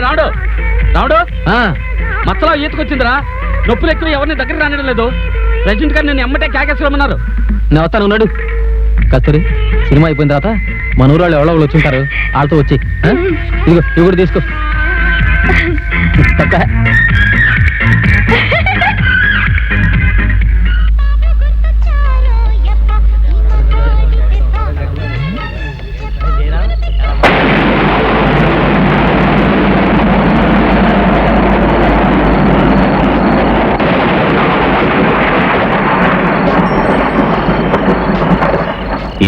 రాముడు రాముడు మచ్చలో ఈతకొచ్చిందిరా. నొప్పులు ఎక్కువ ఎవరిని దగ్గర రానడం లేదు. ప్రెసిడెంట్ గారు నేను ఎమ్మటే క్యాకేసుకోమన్నారు. నేను వస్తాను ఉన్నాడు. కస్తూరి సినిమా అయిపోయిన తర్వాత మన ఊరు వాళ్ళు ఎవరో వచ్చింటారు, వాళ్ళతో వచ్చి ఇదిగో ఇవి కూడా తీసుకో.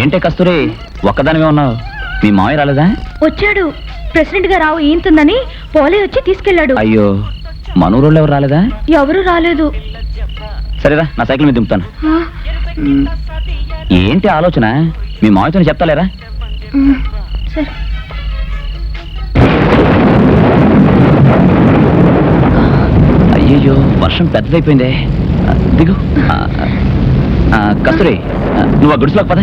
ఏంటే కస్తూరి ఒక్కదానివే ఉన్నావు? మీ మావయ్య రాలేదా? వచ్చాడు. ప్రెసిడెంట్ గా రావు ఈంతుందని పోలే వచ్చి తీసుకెళ్లాడు. అయ్యో, మనూరోళ్ళు ఎవరు రాలేదా? ఎవరు రాలేదు. సరేరా, నా సైకిల్ మీద దింపుతాను. ఏంటి ఆలోచన? మీ మావయ్యతో చెప్తాలేరా? సరే. అయ్యయ్యో, వర్షం పెద్దదైపోయిందే. దిగు. కస్తూరి, నువ్వు ఆ గుడిసెలోకి పద.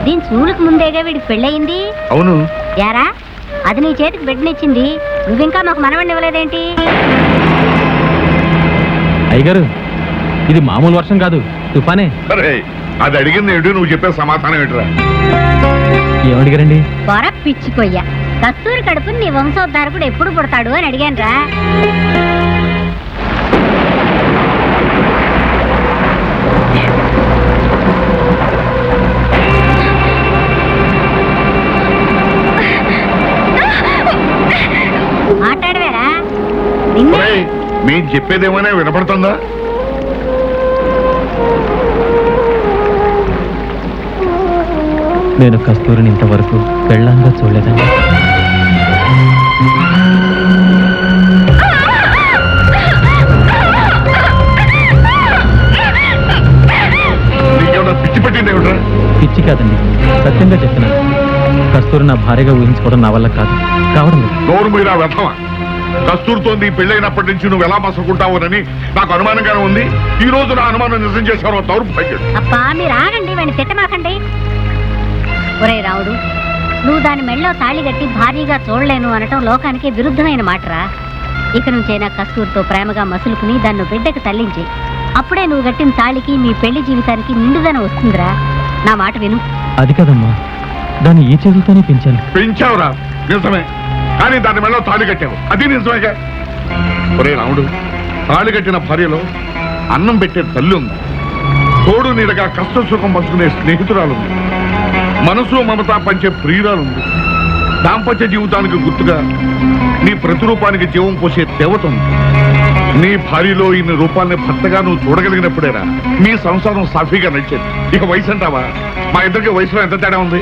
దీని చూడక ముందేగా వీడికి పెళ్ళయింది. అవును. యారా, అది నీ చేతికి బిడ్డనిచ్చింది, నువ్వింకా మాకు మనవడిని ఇవ్వలేదేంటి? అయ్యగారు, ఇది మామూలు వర్షం కాదు, తుఫానే. అది అడిగింది ఏంటి, నువ్వు చెప్పే సమాధానం ఏంటిరా? ఏమడిగారండి? పొర పిచ్చికొయ్యా, కస్తూరి కడుపుని నీ వంశోద్ధారకుడు ఎప్పుడు పుడతాడు అని అడిగాను రా. మాట్లాడవేరా? మేము చెప్పేదేమైనా వినపడుతుందా? నేను కస్తూరిని ఇంతవరకు పెళ్ళంగా చూడలేదండి. పిచ్చి పట్టింది ఏమిట్రా? పిచ్చి కాదండి, సత్యంగా చెప్తున్నాను. కస్తూరి నా భార్యగా ఊహించుకోవడం నా వల్ల కాదు, కావడం లేదు. నోరు మీరా వ్యర్థమా? కస్తూరితో నీ పెళ్ళైనప్పటి నుంచి నువ్వు ఎలా మసలుకుంటావునని నాకు అనుమానంగానే ఉంది. ఈ రోజు నా అనుమానం నిజం చేశాను. దౌర్భాగ్యుడు. అబ్బా, మీరు ఆగండి, వాడిని తిట్టమాకండి. ఒరే రావుడు, నువ్వు దాని మెళ్ళో తాళి కట్టి భారీగా చూడలేను అనటం లోకానికి విరుద్ధమైన మాటరా. ఇక నుంచైనా కస్తూరితో ప్రేమగా మసులుకుని దాన్ని బిడ్డకు తల్లించి, అప్పుడే నువ్వు కట్టిన తాళికి మీ పెళ్లి జీవితానికి నిండుదనం వస్తుందిరా. నా మాట విను. అది కదమ్మా, దాన్ని ఈ చేతులతోనే పెంచాను. పెంచావురా, నిజమే. కానీ దాని మెళ్ళో తాళి కట్టావు, అది నిజమేగా. ఒరే రాముడు, తాళి కట్టిన భార్యలో అన్నం పెట్టే తల్లి ఉంది, తోడు నీడగా కష్ట సుఖం పంచుకునే స్నేహితురాలుంది, మనసు మమత పంచే ప్రియురాలుంది, దాంపత్య జీవితానికి గుర్తుగా నీ ప్రతిరూపానికి జీవం పోసే దేవత ఉంది. నీ భార్యలో ఇన్ని రూపాలని భర్తగా నువ్వు చూడగలిగినప్పుడేరా మీ సంసారం సాఫీగా నడిచేది. ఇక వయసు అంటావా? మా ఇద్దరికి వయసులో ఎంత తేడా ఉంది?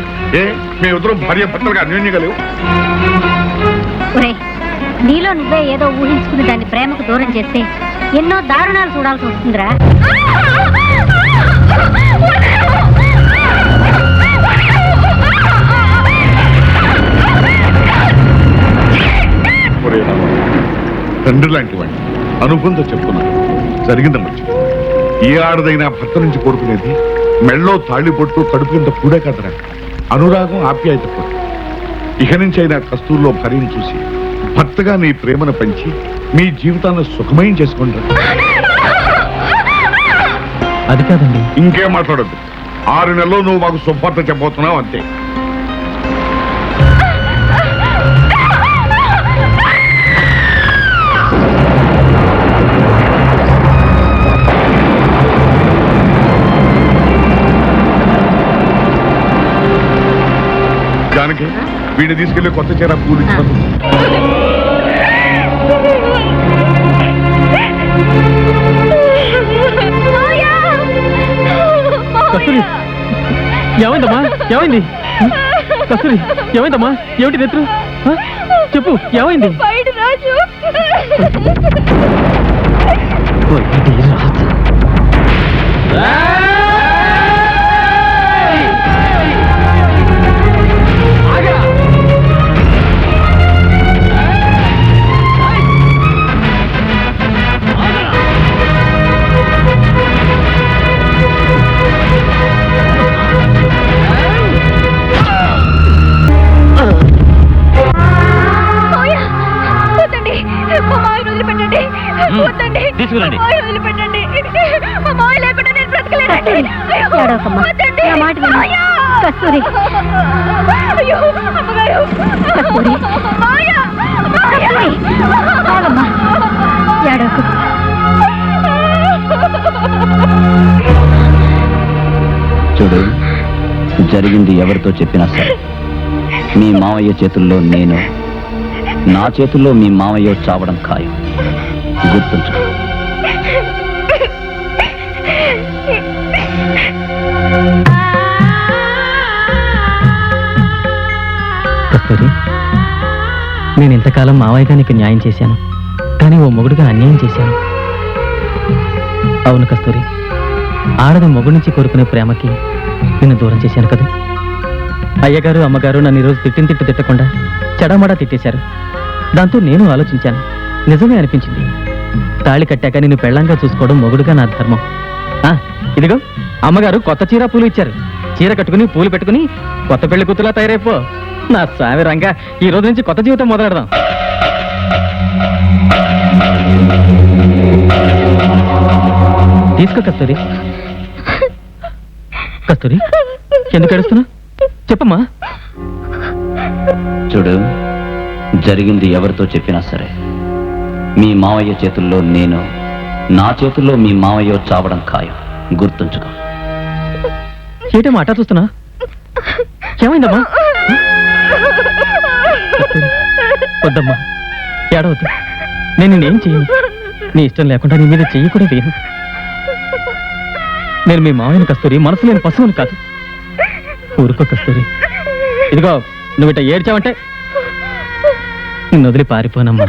మేమిద్దరం భార్య భర్తలుగా అన్యోన్యగలేవు. నీలో నువ్వే ఏదో ఊహించుకుని దాన్ని ప్రేమకు దూరం చేస్తే ఎన్నో దారుణాలు చూడాల్సి వస్తుందిరా. తండ్రి లాంటి వాడిని అనుభవంతో చెప్తున్నాను. జరిగింది మంచి. ఏ ఆడదైనా భర్త నుంచి కోరుకునేది మెళ్ళో తాళి పొట్టు కడుపు కింద కూడే కదరా, అనురాగం ఆప్యాయత కూడా. ఇక నుంచి అయినా కస్తూరిలో భార్యను చూసి భర్తగా నీ ప్రేమను పంచి మీ జీవితాన్ని సుఖమయం చేసుకుంటా. అది కాదండి. ఇంకేం మాట్లాడద్దు. 6 నెలల్లో నువ్వు మాకు శుభవార్త చెప్పబోతున్నావు, అంతే. జానకి, వీడిని తీసుకెళ్లి కొత్త చీర పూలు ఇచ్చాను. కస్తూరి, ఏమైందమ్మా? ఏమైంది కస్తూరి? ఏమైందమ్మా? ఏమిటి నెత్తురు? చెప్పు, ఏమైంది? రాజు వద్దండి. తీసుకురండి. మావయ్య వదిలిపెట్టండి. మా మావయ్య లేకుండా నేను బ్రతకలేనండి. అయ్యో, ఏడవకమ్మా. వద్దండి. నా మాట విను. మావయ్య. కస్తూరి. అయ్యో, అమ్మగారు. కస్తూరి. మావయ్య. కస్తూరి, ఆగమ్మా. ఏడవకు. చూడు, జరిగింది ఎవరితో చెప్పినా సరే మీ మావయ్య చేతుల్లో నేను, నా చేతుల్లో మీ మావయ్య చావడం ఖాయం. గుర్తుంచు. కస్తూరి, నేను ఇంతకాలం మావయ్యగా నీకు న్యాయం చేశాను, కానీ ఓ మొగుడుగా అన్యాయం చేశాను. అవును కస్తూరి, ఆడది మొగుడు నుంచి కోరుకునే ప్రేమకి నిన్ను దూరం చేశాను కదా. అయ్యగారు అమ్మగారు నన్ను ఈరోజు తిట్టు తిట్టకుండా చెడమడా తిట్టేశారు. దాంతో నేను ఆలోచించాను, నిజమే అనిపించింది. తాళి కట్టాక నిన్ను పెళ్ళంగా చూసుకోవడం మొగుడుగా నా ధర్మం. ఇదిగో అమ్మగారు కొత్త చీర పూలు ఇచ్చారు. చీర కట్టుకుని పూలు పెట్టుకుని కొత్త పెళ్లి కూతులా తయారైపో. నా స్వామి రంగా, ఈ రోజు నుంచి కొత్త జీవితం మొదలెడదాం. తీసుకో కస్తూరి. కస్తూరి, ఎందుకు ఏడుస్తున్నావు? చెప్పమ్మా. చూడు, జరిగింది ఎవరితో చెప్పినా సరే మీ మావయ్య చేతుల్లో నేను, నా చేతుల్లో మీ మావయ్య చావడం ఖాయం. గుర్తుంచుకో. ఏటమ్మా అట్టా చూస్తున్నా? ఏమైందమ్మా? కస్తూరి, వద్దమ్మా, ఏడవద్దు. నేను నేనేం చేయను. నీ ఇష్టం లేకుండా నీ మీద చెయ్యి కూడా వేయను. నేను మీ మావయ్యను కస్తూరి, మనసు లేని పశువుని కాదు. ఊరుకో కస్తూరి. ఇదిగో, నువ్వు ఇట్లా ఏడ్చావంటే నిన్ను వదిలి పారిపోనమ్మా.